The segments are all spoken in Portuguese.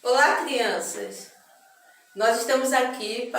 Olá, crianças! Nós estamos aqui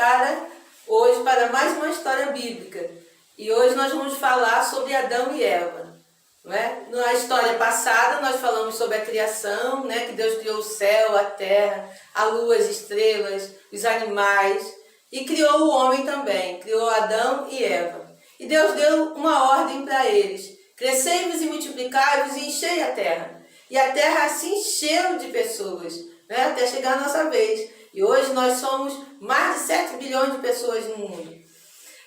hoje para mais uma história bíblica. E hoje nós vamos falar sobre Adão e Eva. Não é? Na história passada nós falamos sobre a criação, né? Que Deus criou o céu, a terra, a lua, as estrelas, os animais e criou o homem também, criou Adão e Eva. E Deus deu uma ordem para eles: crescei-vos e multiplicai-vos e enchei a terra. E a terra se encheu de pessoas, né? Até chegar a nossa vez. E hoje nós somos mais de 7 bilhões de pessoas no mundo.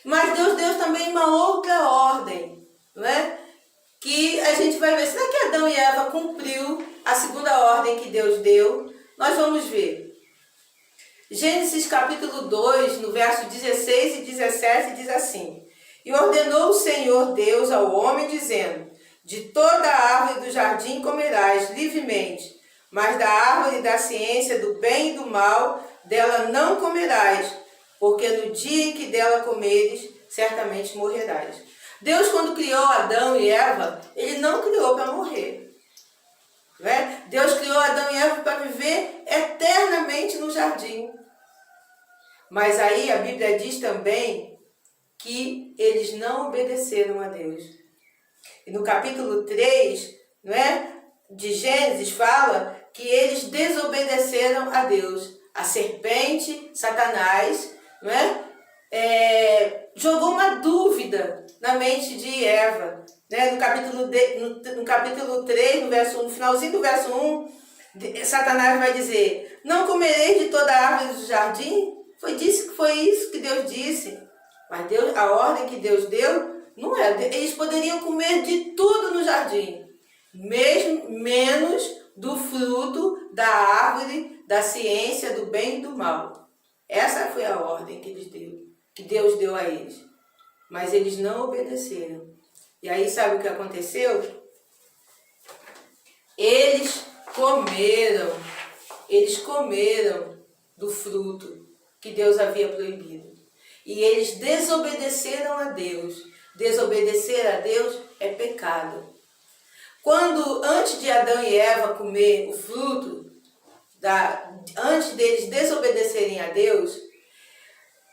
Mas Deus deu também uma outra ordem, não é? Que a gente vai ver. Será que Adão e Eva cumpriu a segunda ordem que Deus deu? Nós vamos ver. Gênesis capítulo 2, no verso 16 e 17, diz assim: E ordenou o Senhor Deus ao homem, dizendo: De toda a árvore do jardim comerás livremente, mas da árvore da ciência do bem e do mal, dela não comerás, porque no dia em que dela comeres, certamente morrerás. Deus, quando criou Adão e Eva, Ele não criou para morrer. Né? Deus criou Adão e Eva para viver eternamente no jardim. Mas aí a Bíblia diz também que eles não obedeceram a Deus. E no capítulo 3, não é, de Gênesis, fala que eles desobedeceram a Deus. A serpente, Satanás, não é, jogou uma dúvida na mente de Eva. Né? No capítulo 3, no verso 1, no finalzinho do verso 1, Satanás vai dizer: Não comereis de toda a árvore do jardim? Foi isso que Deus disse. Mas Deus, a ordem que Deus deu não é. Eles poderiam comer de tudo no jardim, mesmo menos do fruto da árvore da ciência do bem e do mal. Essa foi a ordem que Deus deu a eles. Mas eles não obedeceram. E aí sabe o que aconteceu? Eles comeram do fruto que Deus havia proibido. E eles desobedeceram a Deus. Desobedecer a Deus é pecado. Antes de Adão e Eva comer o fruto, antes deles desobedecerem a Deus,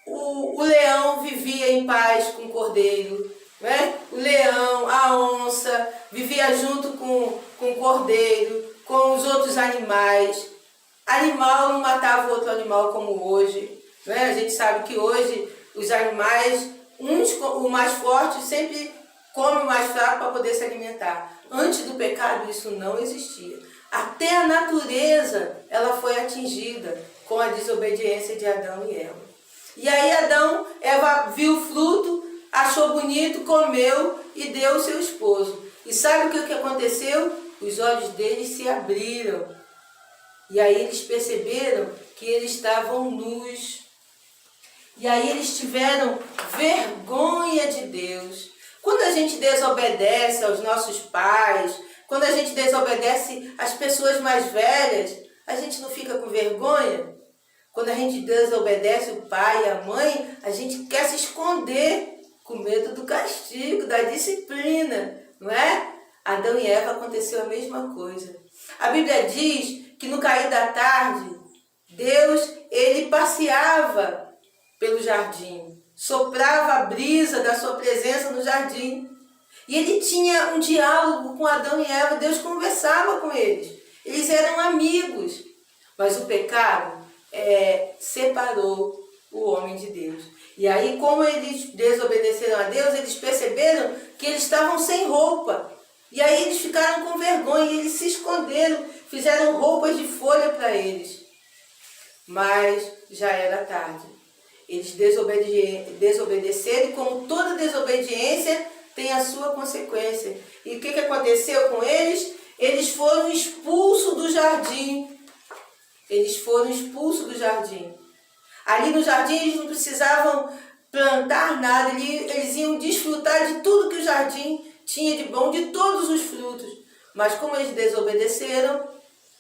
o leão vivia em paz com o cordeiro. Né? O leão, a onça, vivia junto com o cordeiro, com os outros animais. Animal não matava outro animal como hoje. Né? A gente sabe que hoje os animais, o mais forte sempre come o mais fraco para poder se alimentar. Antes do pecado isso não existia. Até a natureza ela foi atingida com a desobediência de Adão e Eva. E aí Eva viu o fruto, achou bonito, comeu e deu ao seu esposo. E sabe o que aconteceu? Os olhos deles se abriram. E aí eles perceberam que eles estavam nus. E aí eles tiveram vergonha de Deus. Quando a gente desobedece aos nossos pais, quando a gente desobedece às pessoas mais velhas, a gente não fica com vergonha? Quando a gente desobedece o pai e a mãe, a gente quer se esconder com medo do castigo, da disciplina, não é? Adão e Eva aconteceu a mesma coisa. A Bíblia diz que no cair da tarde, Deus, ele passeava pelo jardim, soprava a brisa da sua presença no jardim. E ele tinha um diálogo com Adão e Eva, Deus conversava com eles. Eles eram amigos. Mas o pecado separou o homem de Deus. E aí, como eles desobedeceram a Deus, eles perceberam que eles estavam sem roupa. E aí eles ficaram com vergonha, e eles se esconderam, fizeram roupas de folha para eles. Mas já era tarde. Eles desobedeceram, e como toda desobediência tem a sua consequência. E o que aconteceu com eles? Eles foram expulsos do jardim. Eles foram expulsos do jardim. Ali no jardim eles não precisavam plantar nada, eles iam desfrutar de tudo que o jardim tinha de bom, de todos os frutos. Mas como eles desobedeceram,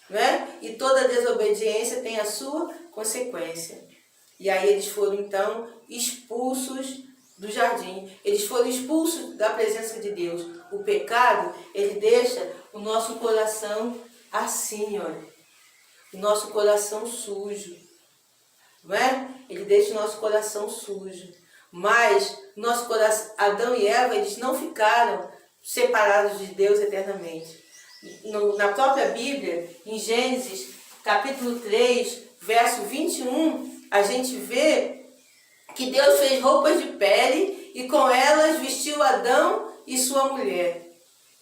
né? E toda desobediência tem a sua consequência. E aí eles foram então expulsos do jardim. Eles foram expulsos da presença de Deus. O pecado, ele deixa o nosso coração assim, olha. o nosso coração sujo, não é? Ele deixa o nosso coração sujo. Mas nosso coração, Adão e Eva, eles não ficaram separados de Deus eternamente. Na própria Bíblia, em Gênesis, capítulo 3, verso 21, a gente vê que Deus fez roupas de pele e com elas vestiu Adão e sua mulher.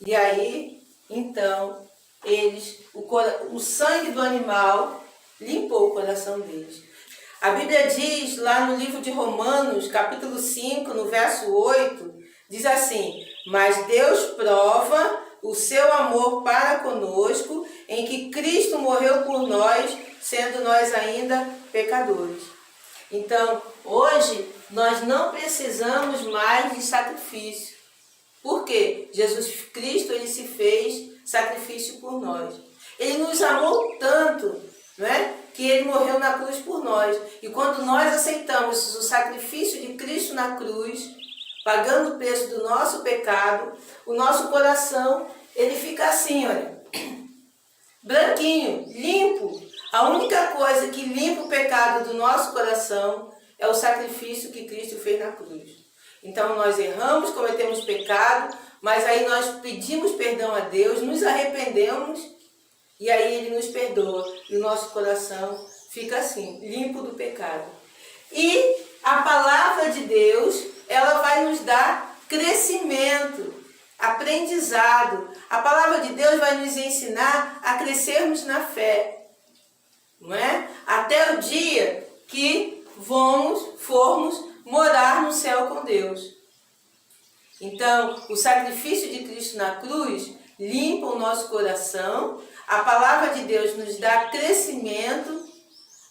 E aí, então, o sangue do animal limpou o coração deles. A Bíblia diz lá no livro de Romanos, capítulo 5, no verso 8, diz assim: mas Deus prova o seu amor para conosco em que Cristo morreu por nós, sendo nós ainda pecadores. Então, hoje, nós não precisamos mais de sacrifício. Por quê? Jesus Cristo, ele se fez sacrifício por nós. Ele nos amou tanto, não é? Que ele morreu na cruz por nós. E quando nós aceitamos o sacrifício de Cristo na cruz, pagando o preço do nosso pecado, o nosso coração, ele fica assim, olha, branquinho, limpo. A única coisa que limpa o pecado do nosso coração é o sacrifício que Cristo fez na cruz. Então nós erramos, cometemos pecado, mas aí nós pedimos perdão a Deus, nos arrependemos e aí Ele nos perdoa. E o nosso coração fica assim, limpo do pecado. E a palavra de Deus, ela vai nos dar crescimento, aprendizado. A palavra de Deus vai nos ensinar a crescermos na fé, não é? Até o dia que formos morar no céu com Deus. Então, o sacrifício de Cristo na cruz limpa o nosso coração. A palavra de Deus nos dá crescimento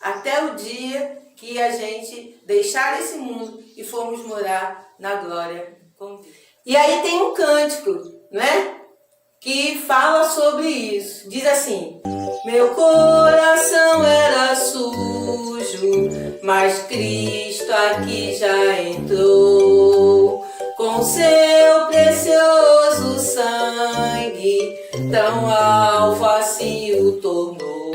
até o dia que a gente deixar esse mundo e formos morar na glória com Deus. E aí tem um cântico, né? Que fala sobre isso. Diz assim: meu coração era sujo, mas Cristo aqui já entrou. Com seu precioso sangue, tão alvo assim o tornou.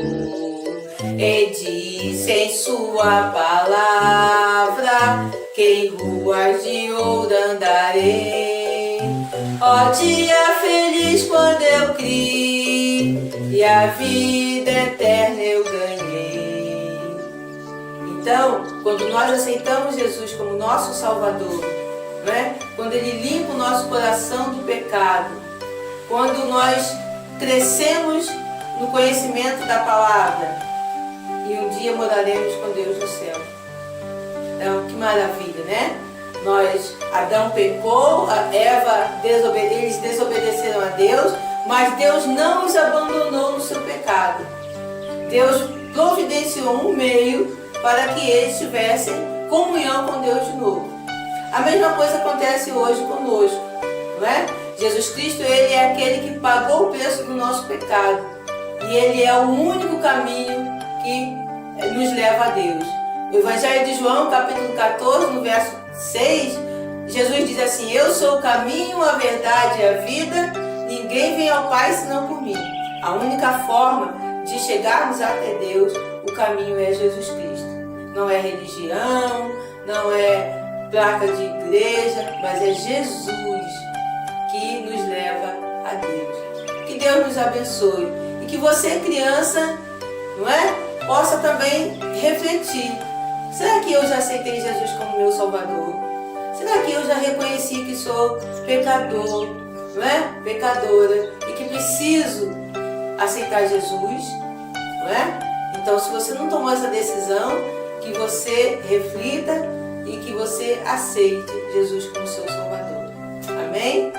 E disse em sua palavra, que em ruas de ouro andarei. Ó dia feliz quando eu criei, e a vida eterna eu ganhei. Então, quando nós aceitamos Jesus como nosso Salvador, né? Quando Ele limpa o nosso coração do pecado, quando nós crescemos no conhecimento da palavra, e um dia moraremos com Deus no céu. Então, que maravilha, né? Adão pecou, Eva eles desobedeceram a Deus, mas Deus não os abandonou no seu pecado. Deus providenciou um meio para que eles tivessem comunhão com Deus de novo. A mesma coisa acontece hoje conosco, não é? Jesus Cristo, Ele é aquele que pagou o preço do nosso pecado. E Ele é o único caminho que nos leva a Deus. O Evangelho de João, capítulo 14, no verso 6, Jesus diz assim: eu sou o caminho, a verdade e a vida, ninguém vem ao Pai senão por mim. A única forma de chegarmos até Deus, o caminho é Jesus Cristo. Não é religião, não é placa de igreja, mas é Jesus que nos leva a Deus. Que Deus nos abençoe e que você, criança, não é, possa também refletir. Será que eu já aceitei Jesus como meu Salvador? Será que eu já reconheci que sou pecador, não é? Pecadora, e que preciso aceitar Jesus, não é? Então, se você não tomou essa decisão, que você reflita e que você aceite Jesus como seu Salvador. Amém?